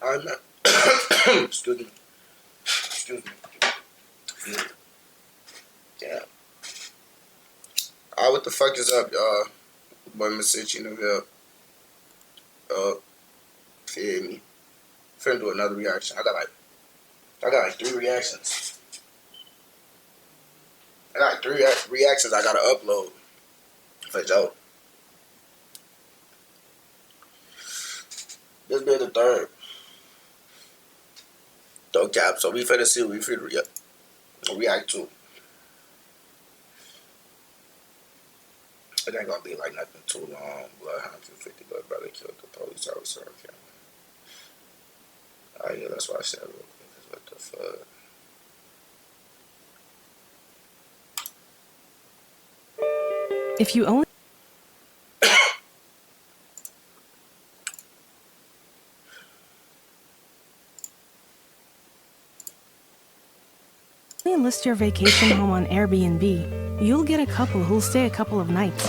I'm not. Excuse me. Excuse me. Yeah. What the fuck is up, y'all? Boy, Sitcho in the fear me. Finna do another reaction. I got like 3 reactions. I got like 3 reactions I gotta upload. For Joe. This be the 3rd. Don't cap. So we finna see what we finna react to. It ain't gonna be like nothing too long. Bloodhound Q50 blood brother killed the police officer on camera. Oh yeah, that's why I said real quick. What the fuck? If you only list your vacation home on Airbnb, you'll get a couple who'll stay a couple of nights.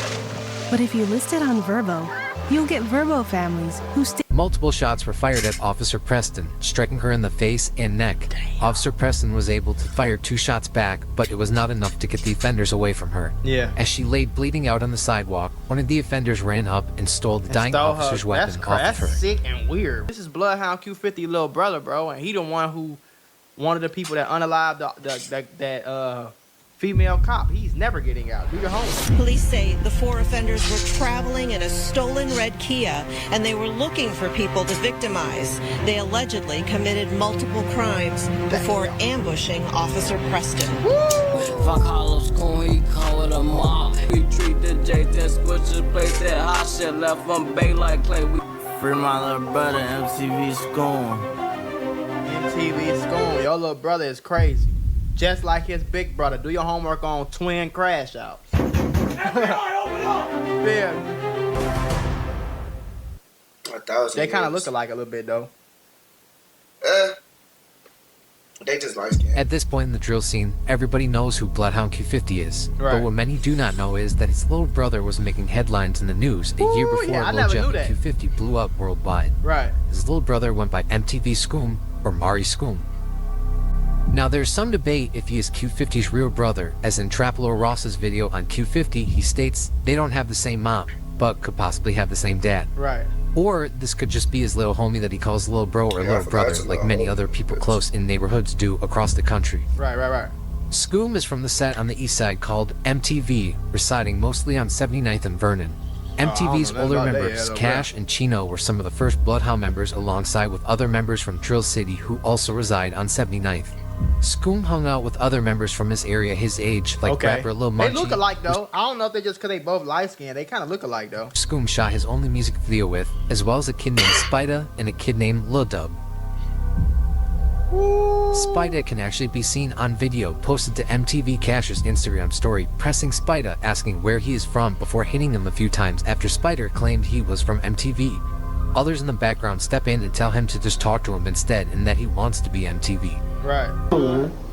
But if you list it on Verbo, you'll get Verbo families who stay. Multiple shots were fired at Officer Preston, striking her in the face and neck. Damn. Officer Preston was able to fire 2 shots back, but it was not enough to get the offenders away from her. Yeah. As she laid bleeding out on the sidewalk, one of the offenders ran up and stole the dying officer's weapon off of her. That's sick and weird. This is Bloodhound Q50 little brother, bro, and he the one who, one of the people that unalived that female cop. He's never getting out. Do your homework. Police say the 4 offenders were traveling in a stolen red Kia and they were looking for people to victimize. They allegedly committed multiple crimes before ambushing Officer Preston. Fuck Hollow Scoom, he come with a mob. We treat the J test, switches, place that hot shit left from Bay like Clay. We free my little brother, MTV Scoom. MTV Scoom, your little brother is crazy. Just like his big brother. Do your homework on twin crash outs. Yeah. They kind of look alike a little bit, though. They just like skin. At this point in the drill scene, everybody knows who Bloodhound Q50 is. Right. But what many do not know is that his little brother was making headlines in the news a year before Lil Jeff Q50 blew up worldwide. Right. His little brother went by MTV Scoom or Mari Scoom. Now there's some debate if he is Q50's real brother, as in Trapalo Ross's video on Q50 he states they don't have the same mom, but could possibly have the same dad. Right. Or this could just be his little homie that he calls little bro or little brother, like many other people close in neighborhoods do across the country. Right. Scoom is from the set on the east side called MTV, residing mostly on 79th and Vernon. MTV's older members, Cash and Chino, were some of the first Bloodhound members alongside with other members from Drill City who also reside on 79th. Scoom hung out with other members from his area his age, like rapper Lil Munchie. They look alike, though. I don't know if they just because they both light-skinned. They kind of look alike, though. Scoom shot his only music video with, as well as a kid named Spida and a kid named Lil Dub. Spida can actually be seen on video posted to MTV Cash's Instagram story, pressing Spida asking where he is from before hitting him a few times after Spider claimed he was from MTV. Others in the background step in and tell him to just talk to him instead and that he wants to be MTV. Right.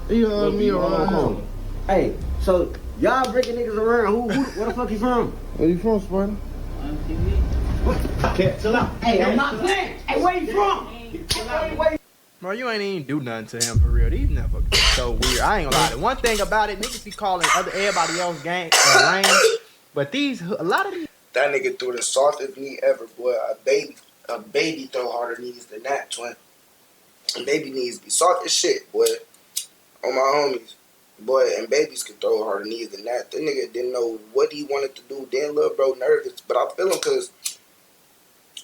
You heard me around. Hey, so y'all breaking niggas around. Where the fuck you from? Where you from, Spider? MTV. Okay, chill out. Hey, I'm not playing. Hey, where you from? Bro, you ain't even do nothing to him for real. These motherfuckers are so weird. I ain't gonna lie. The one thing about it, niggas be calling everybody else gang lame, but a lot of these. That nigga threw the softest knee ever, boy. A baby throw harder knees than that, twin. And baby knees be soft as shit, boy. On my homies. Boy, and babies can throw harder knees than that. The nigga didn't know what he wanted to do. Then little bro nervous. But I feel him because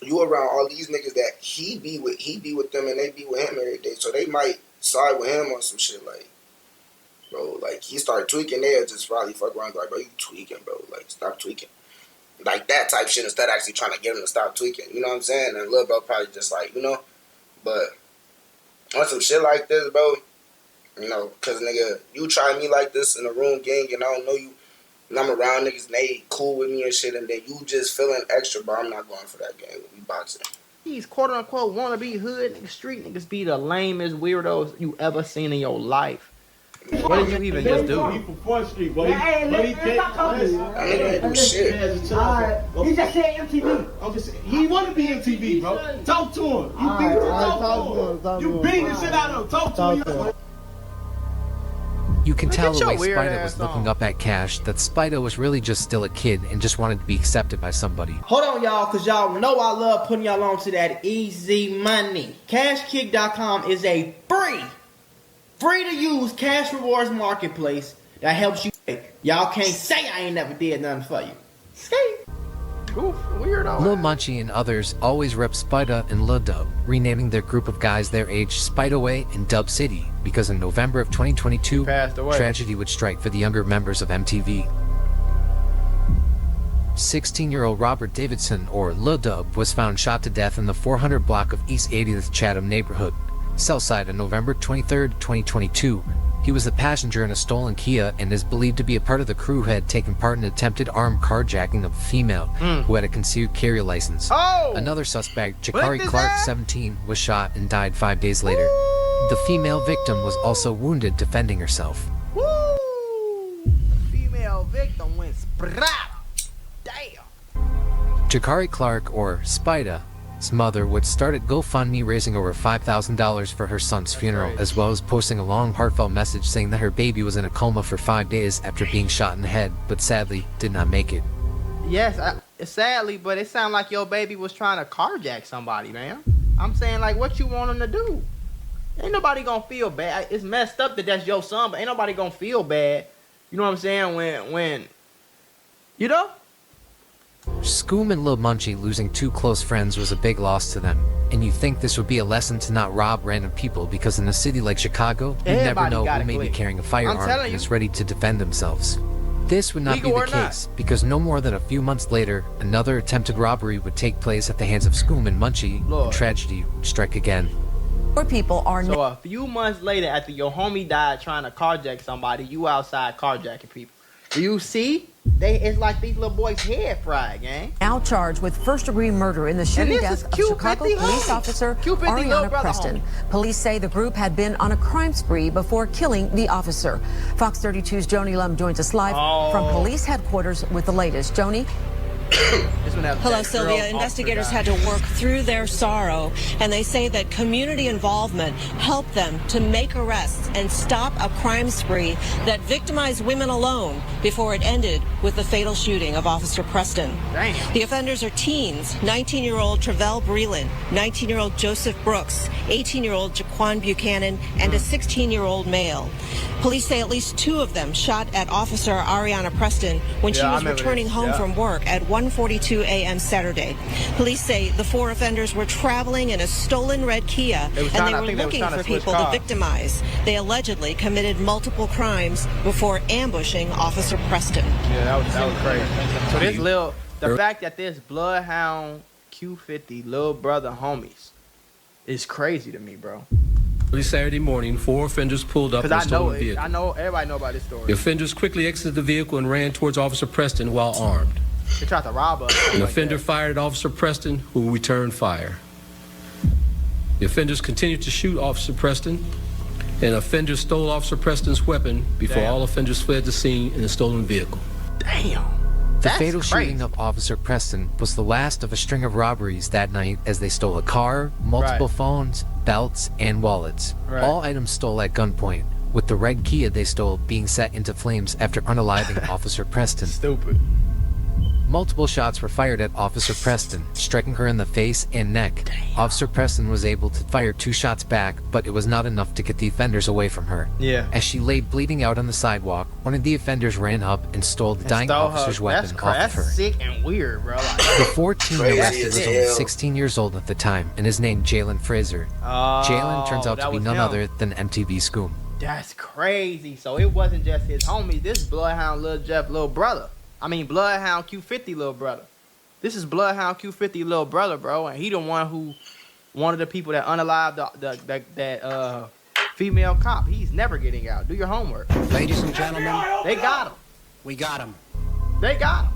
you around all these niggas that he be with them and they be with him every day. So they might side with him on some shit like, bro, like he started tweaking, they'll just probably fuck around like, bro, you tweaking, bro. Like, stop tweaking. Like that type shit instead of actually trying to get him to stop tweaking. You know what I'm saying? And little bro probably just like, you know. But on some shit like this, bro, you know, because nigga, you try me like this in a room, gang, and I don't know you, and I'm around niggas and they cool with me and shit, and then you just feeling extra, bro. I'm not going for that game. We boxing. These quote-unquote wannabe hood niggas, street niggas be the lamest weirdos you ever seen in your life. What did you even just do? He from 4th Street, boy. Hey, stop talking. I ain't do shit. Alright, he just said MTV. I'm just saying, he want to be MTV, bro. Talk to him. You beat the talk to him. You beat the shit out of him. Talk to him. You can tell the way weird Spida was ass looking on. up at Cash that Spida was really just still a kid and just wanted to be accepted by somebody. Hold on, y'all, because y'all know I love putting y'all on to that easy money. CashKick.com is a free to use cash rewards marketplace that helps you. Y'all can't say I ain't never did nothing for you. Skate. Goof, weirdo. Lil Munchie and others always rep Spida and Lil Dub, renaming their group of guys their age Spidaway and Dub City, because in November of 2022, Passed away. tragedy would strike for the younger members of MTV. 16-year-old Robert Davidson, or Lil Dub, was found shot to death in the 400 block of East 80th Chatham neighborhood, Southside, on November 23, 2022. He was the passenger in a stolen Kia and is believed to be a part of the crew who had taken part in attempted armed carjacking of a female who had a concealed carry license. Oh! Another suspect, What Jakari is Clark, that? 17, was shot and died 5 days later. The female victim was also wounded defending herself. Woo! Female victim went sprat. Damn. Jakari Clark, or Spida's mother, would start at GoFundMe raising over $5,000 for her son's funeral, right. as well as posting a long heartfelt message saying that her baby was in a coma for 5 days after being shot in the head, but sadly did not make it. Yes, sadly, but it sounded like your baby was trying to carjack somebody, man. I'm saying, like, what you want him to do? Ain't nobody gonna feel bad. It's messed up that that's your son, but ain't nobody gonna feel bad. You know what I'm saying? When you know? Scoom and Lil Munchie losing 2 close friends was a big loss to them, and you think this would be a lesson to not rob random people, because in a city like Chicago, you never Everybody know got who it may be quick. carrying a firearm telling and you. is ready to defend themselves. This would not Legal be or the not. case, because no more than a few months later, another attempted robbery would take place at the hands of Scoom and Munchie, Lord. and tragedy would strike again. More people are So a few months later, after your homie died trying to carjack somebody, you outside carjacking people. Do you see? It's like these little boys' head fried, gang. now charged with first-degree murder in the shooting this is death of Q50 Chicago police homie. officer Q50 little Ariana brother Preston. homie. Police say the group had been on a crime spree before killing the officer. Fox 32's Joni Lum joins us live from police headquarters with the latest. Joni? This one has Hello, that Sylvia. girl Investigators officer had to work through their sorrow, and they say that community involvement helped them to make arrests and stop a crime spree that victimized women alone before it ended with the fatal shooting of Officer Preston. Damn. The offenders are teens: 19-year-old Travell Breland, 19-year-old Joseph Brooks, 18-year-old Jaquan Buchanan, and a 16-year-old male. Police say at least 2 of them shot at Officer Ariana Preston when she Yeah, I was remember returning this. home Yeah. from work at 1:42 a.m. Saturday. Police say the 4 offenders were traveling in a stolen red Kia, They was and trying- I they think were they was looking trying to for switch people to cars. victimize. They allegedly committed multiple crimes before ambushing Officer Preston. Yeah, that was crazy. So the fact that this Bloodhound Q50 little brother homies is crazy to me, bro. Early Saturday morning, 4 offenders pulled up in a Because stolen vehicle. everybody know about this The story. offenders quickly exited the vehicle and ran towards Officer Preston while armed. They tried to rob us. An like offender that. fired at Officer Preston, who returned fire. The offenders continued to shoot Officer Preston, and offenders stole Officer Preston's weapon before Damn. all offenders fled the scene in a stolen vehicle. Damn. The That's fatal crazy. shooting of Officer Preston was the last of a string of robberies that night, as they stole a car, multiple Right. phones, belts, and wallets. Right. All items stole at gunpoint, with the red Kia they stole being set into flames after unaliving Officer Preston. Stupid. Multiple shots were fired at Officer Preston, striking her in the face and neck. Officer Preston was able to fire 2 shots back, but it was not enough to get the offenders away from her. Yeah. As she lay bleeding out on the sidewalk, one of the offenders ran up and stole the dying Stole her. officer's weapon off That's of her. sick and weird, bro. Like, The 14-year-old Crazy was as only hell. 16 years old at the time and is named Jalen Fraser. Jalen turns out to that be was none him. other than MTV Scoom. That's crazy. So it wasn't just his homies. This Bloodhound Lil Jeff little brother. I mean Bloodhound Q50 little brother. This is Bloodhound Q50 little brother, bro, and he the one who, one of the people that unalived that female cop. He's never getting out. Do your homework. Ladies and gentlemen, They got him. we got him. They got him.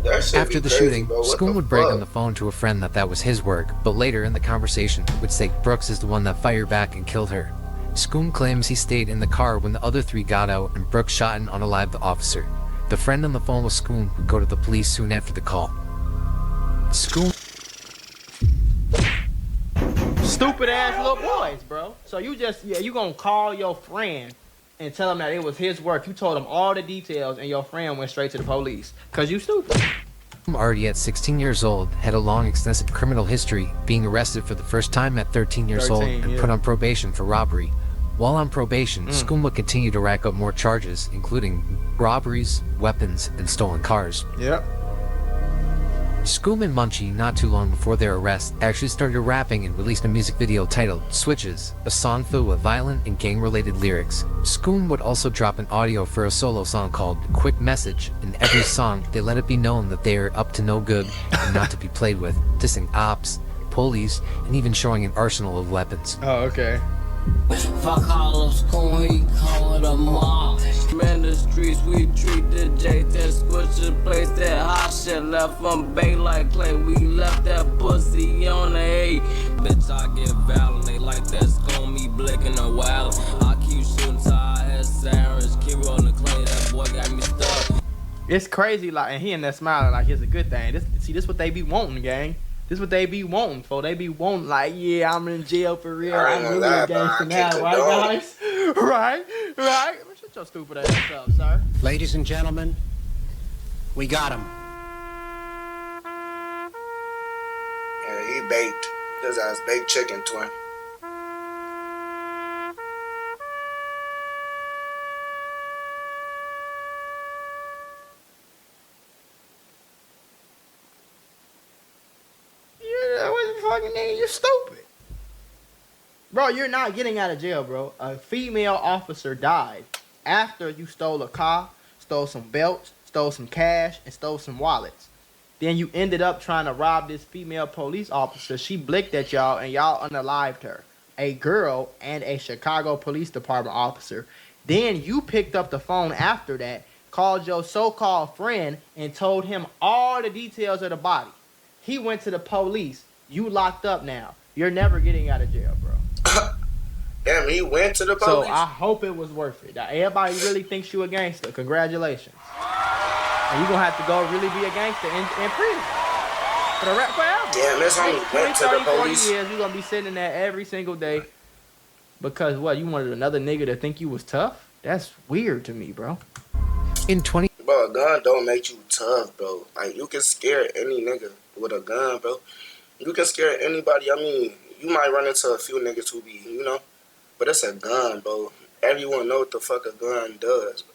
That shit After be the crazy, shooting, bro. What Scoom the would break fuck? on the phone to a friend that was his work, but later in the conversation would say Brooks is the one that fired back and killed her. Scoom claims he stayed in the car when the other three got out and Brooke shot and unalived the officer. The friend on the phone with Scoom would go to the police soon after the call. Scoom. Stupid ass little boys, bro. So you just, you gonna call your friend and tell him that it was his work. You told him all the details and your friend went straight to the police. Cause you stupid. Already at 16 years old, had a long extensive criminal history, being arrested for the first time at 13 years old and put on probation for robbery. While on probation, Scoom would continue to rack up more charges, including robberies, weapons, and stolen cars. Yep. Scoom and Munchie, not too long before their arrest, actually started rapping and released a music video titled Switches, a song filled with violent and gang-related lyrics. Scoom would also drop an audio for a solo song called Quick Message. In every song, they let it be known that they are up to no good and not to be played with, dissing ops, police, and even showing an arsenal of weapons. Oh, okay. Fuck all of school, he call it a mob. Man, the streets, we treat the J that squishes, place that hot shit left from Bay like clay. We left that pussy on the A. Bitch, I get violent, they like that Scoom, me blinking a while. I keep shooting till I hit sirens, keep rolling clean, that boy got me stuck. It's crazy, like, and he in there smiling like it's a good thing. This what they be wanting, gang. This what they be wanting, for they be wanting, like, yeah, I'm in jail for real. I'm really a gangster now, right, guys? Right? Man, shut your stupid ass up, sir. Ladies and gentlemen, we got him. Yeah, he baked. His ass baked chicken, twin. You're stupid. Bro, you're not getting out of jail, bro. A female officer died after you stole a car, stole some belts, stole some cash, and stole some wallets. Then you ended up trying to rob this female police officer. She blinked at y'all and y'all unalived her. A girl and a Chicago Police Department officer. Then you picked up the phone after that, called your so-called friend, and told him all the details of the body. He went to the police. You locked up now. You're never getting out of jail, bro. Damn, he went to the police. So I hope it was worth it. Now, everybody really thinks you a gangster. Congratulations. And you're going to have to go really be a gangster in prison. Forever. Damn, this homie went to the police. 40 years, you're going to be sitting in there every single day. Because what, you wanted another nigga to think you was tough? That's weird to me, bro. Bro, a gun don't make you tough, bro. Like, you can scare any nigga with a gun, bro. You can scare anybody. I mean, you might run into a few niggas who be, you know, but it's a gun, bro. Everyone know what the fuck a gun does.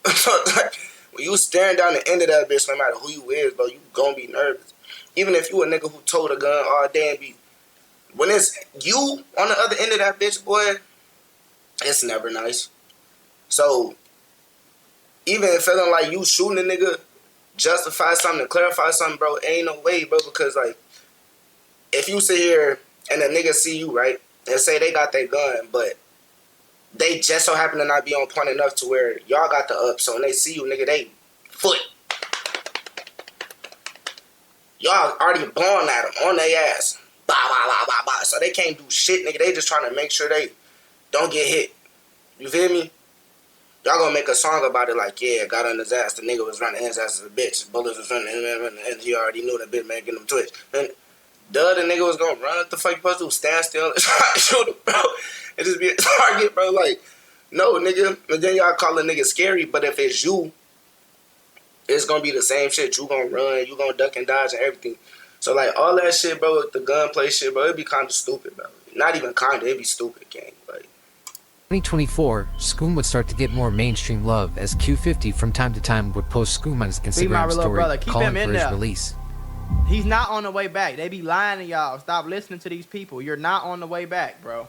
Like, when you staring down the end of that bitch, no matter who you is, bro, you gonna be nervous. Even if you a nigga who told a gun all day and be, when it's you on the other end of that bitch, boy, it's never nice. So, even feeling like you shooting a nigga, justify something, to clarify something, bro, ain't no way, bro, because, like, if you sit here and a nigga see you, right, and say they got their gun, but they just so happen to not be on point enough to where y'all got the up, so when they see you, nigga, they foot. Y'all already blowing at them on their ass. Bah, bah, bah, bah, bah. So they can't do shit, nigga. They just trying to make sure they don't get hit. You feel me? Y'all gonna make a song about it like, yeah, got on his ass. The nigga was running his ass as a bitch. Bullets was running and he already knew that bitch making him twitch. And the other nigga was gonna run. What the fuck you supposed to do? Stand still and try to shoot him, bro. And just be a target, bro. Like, no, nigga. And then y'all call a nigga scary, but if it's you, it's gonna be the same shit. You gonna run, you gonna duck and dodge and everything. So, like, all that shit, bro, the gunplay shit, bro, it'd be kind of stupid, bro. Not even kind of, it'd be stupid, gang. Like, 2024, Scoom would start to get more mainstream love as Q50 from time to time would post Scoom on his Instagram story calling for his release. He's not on the way back. They be lying to y'all. Stop listening to these people. You're not on the way back, bro.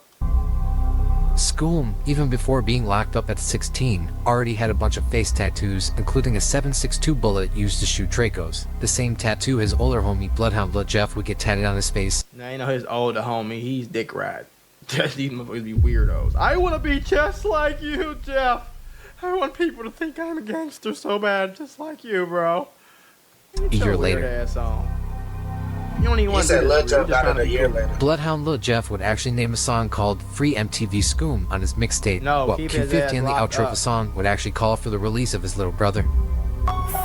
Scoom, even before being locked up at 16, already had a bunch of face tattoos, including a 7.62 bullet used to shoot Dracos. The same tattoo his older homie Bloodhound Blood Jeff would get tatted on his face. Now, you know his older homie, he's dick ride. These motherfuckers be weirdos. I want to be just like you, Jeff. I want people to think I'm a gangster so bad, just like you, bro. A year later, ass on. You don't even He want to said do Lil this. You're Jeff just got trying it to a be year cool. later. Bloodhound Lil Jeff would actually name a song called Free MTV Scoom on his mixtape, No, while keep his Q50 ass in the locked outro of up. the song would actually call for the release of his little brother.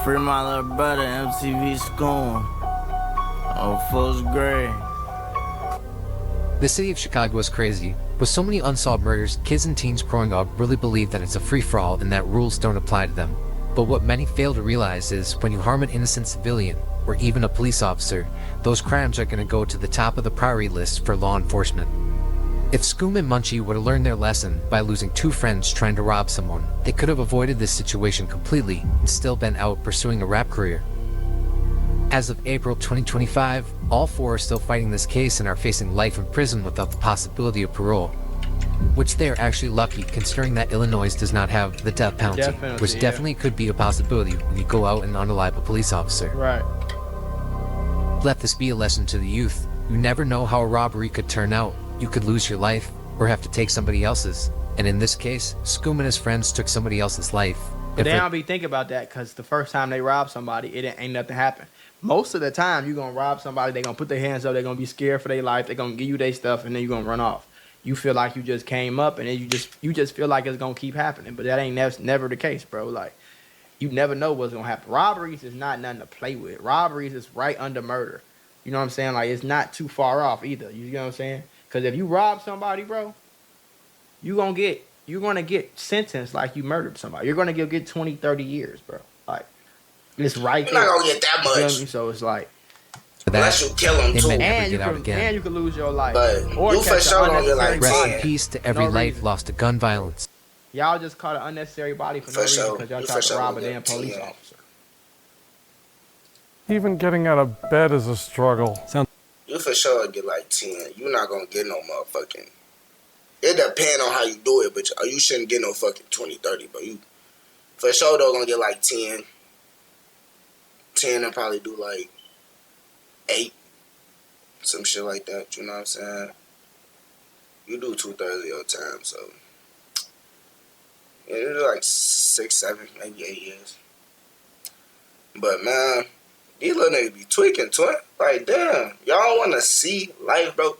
Free my little brother, MTV Scoom. Oh, first grade. The city of Chicago is crazy. With so many unsolved murders, kids and teens growing up really believe that it's a free-for-all and that rules don't apply to them. But what many fail to realize is when you harm an innocent civilian, or even a police officer, those crimes are going to go to the top of the priority list for law enforcement. If Scoom and Munchie would have learned their lesson by losing 2 friends trying to rob someone, they could have avoided this situation completely and still been out pursuing a rap career. As of April 2025, all 4 are still fighting this case and are facing life in prison without the possibility of parole. Which they are actually lucky, considering that Illinois does not have the death penalty, which definitely could be a possibility when you go out and unalive a police officer. Right. Let this be a lesson to the youth. You never know how a robbery could turn out. You could lose your life, or have to take somebody else's. And in this case, Scoom and his friends took somebody else's life. But they don't be thinking about that because the first time they rob somebody, it ain't nothing happen. Most of the time, you're going to rob somebody, they're going to put their hands up, they're going to be scared for their life, they're going to give you their stuff, and then you're going to run off. You feel like you just came up, and then you just feel like it's going to keep happening. But that ain't never the case, bro. Like, you never know what's going to happen. Robberies is not nothing to play with. Robberies is right under murder. You know what I'm saying? Like, it's not too far off either. You know what I'm saying? Because if you rob somebody, bro, you're going to get sentenced like you murdered somebody. You're going to get 20, 30 years, bro. Like, it's right You're there. not gonna get that You feel much. me? So it's like, Unless you kill him they too. may never and you get out could again. lose your life. But Or you for catch sure an gonna get like unnecessary Rest body. in 10. peace to every No life reason. lost to gun violence. Y'all just caught an unnecessary body for no For reason sure. because y'all You tried for to sure rob a gonna damn get police 10. officer. Even getting out of bed is a struggle. You for sure get like 10. You're not gonna get no motherfucking. It depends on how you do it, but you shouldn't get no fucking 20, 30. But you for sure though gonna get like 10. 10 and probably do like 8. Some shit like that. You know what I'm saying? You do 2/3 of your time, so yeah, you do like 6, 7, maybe 8 years. But man, these little niggas be tweaking, twin. Like, damn, y'all want to see life, bro.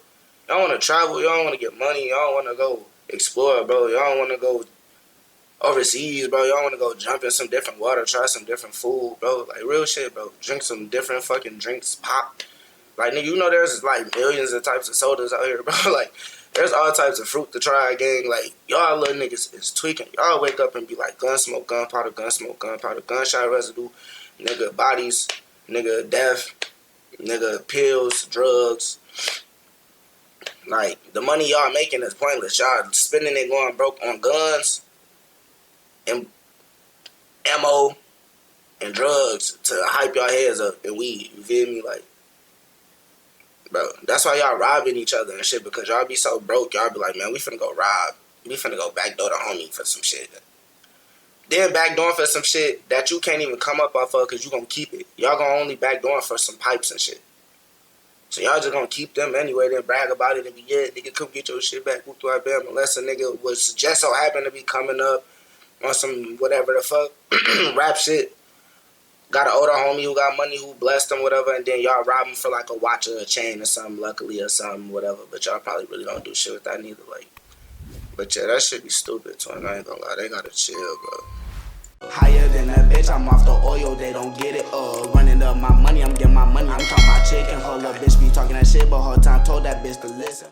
Y'all want to travel. Y'all want to get money. Y'all want to go explore, bro. Y'all want to go overseas, bro. Y'all want to go jump in some different water, try some different food, bro. Like, real shit, bro. Drink some different fucking drinks, pop. Like, nigga, you know there's, like, millions of types of sodas out here, bro. Like, there's all types of fruit to try, gang. Like, y'all little niggas is tweaking. Y'all wake up and be like, gun smoke, gunpowder, gunshot residue, nigga, bodies, nigga, death, nigga, pills, drugs. Like, the money y'all making is pointless. Y'all spending it going broke on guns and ammo and drugs to hype y'all heads up and weed. You feel me? Like, bro, that's why y'all robbing each other and shit, because y'all be so broke. Y'all be like, man, we finna go rob. We finna go backdoor the homie for some shit. Then backdoor for some shit that you can't even come up off of because you gonna keep it. Y'all gonna only backdoor for some pipes and shit. So y'all just gonna keep them anyway, then brag about it and be, yeah, nigga, come get your shit back. Whoop, I bam. Unless a nigga was just so happened to be coming up on some whatever the fuck rap shit. Got an older homie who got money, who blessed him, whatever, and then y'all rob him for like a watch or a chain or something, luckily, or something, whatever. But y'all probably really don't do shit with that neither. Like, but yeah, that shit be stupid, twin. I ain't gonna lie, they gotta chill, bro. Higher than a bitch, I'm off the oil, they don't get it. Running up my money, I'm getting my money. I'm talking about chicken, hold up, bitch be talking that shit, but whole time told that bitch to listen.